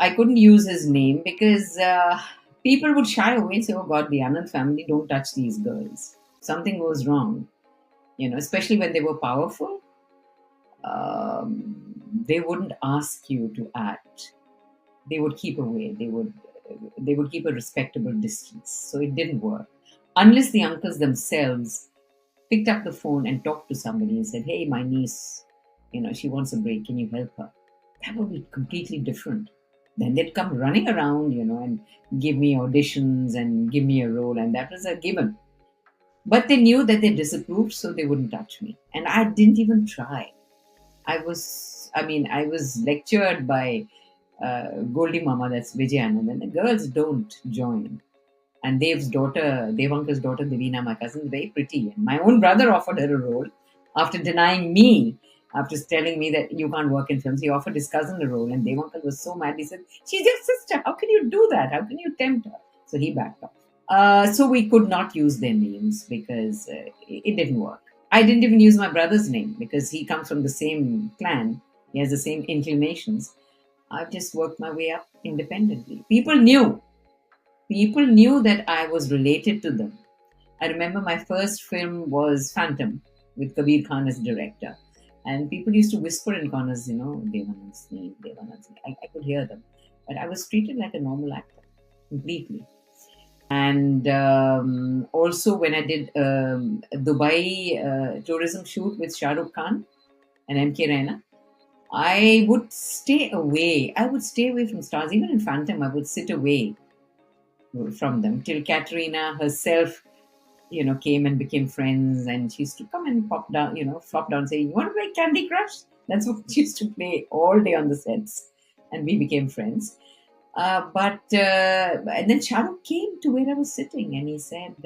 I couldn't use his name because people would shy away and say, "Oh God, the Anand family don't touch these girls. Something goes wrong." Especially when they were powerful, they wouldn't ask you to act. They would keep away. They would keep a respectable distance. So it didn't work unless the uncles themselves picked up the phone and talked to somebody and said, "Hey, my niece, she wants a break. Can you help her?" That would be completely different. Then they'd come running around, and give me auditions and give me a role, and that was a given. But they knew that they disapproved, so they wouldn't touch me. And I didn't even try. I was lectured by Goldie Mama, that's Vijay Anand, and the girls don't join. And Dev Uncle's daughter, Divina, my cousin, is very pretty. And my own brother offered her a role after denying me, after telling me that you can't work in films. He offered his cousin a role, and Dev Uncle was so mad. He said, "She's your sister. How can you do that? How can you tempt her?" So he backed off. So we could not use their names because it didn't work. I didn't even use my brother's name because he comes from the same clan. He has the same inclinations. I've just worked my way up independently. People knew that I was related to them. I remember my first film was Phantom with Kabir Khan as director. And people used to whisper in corners, Dev Anand's name, Dev Anand's name. I could hear them. But I was treated like a normal actor, completely. And also, when I did Dubai tourism shoot with Shah Rukh Khan and MK Raina, I would stay away. I would stay away from stars. Even in Phantom, I would sit away from them till Katrina herself, came and became friends. And she used to come and pop down, flop down, say, "You want to play Candy Crush?" That's what she used to play all day on the sets. And we became friends. And then Shah Rukh came to where I was sitting and he said,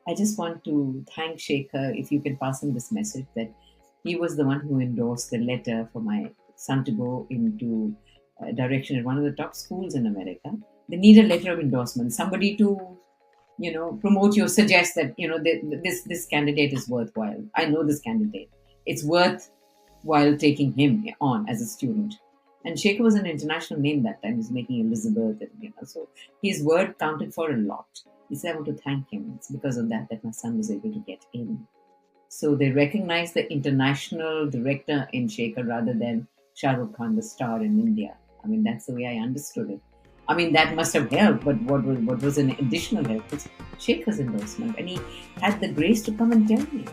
"I just want to thank Shekhar, if you can pass him this message, that he was the one who endorsed the letter for my son to go into direction at one of the top schools in America. They need a letter of endorsement, somebody to, promote you, suggest that, this candidate is worthwhile. I know this candidate. It's worthwhile taking him on as a student." And Shekhar was an international name that time. He was making Elizabeth, and so his word counted for a lot. He said, "I want to thank him. It's because of that my son was able to get in." So they recognized the international director in Shekhar rather than Shah Rukh Khan, the star in India. That's the way I understood it. That must have helped, but what was an additional help was Shekhar's endorsement, and he had the grace to come and tell me.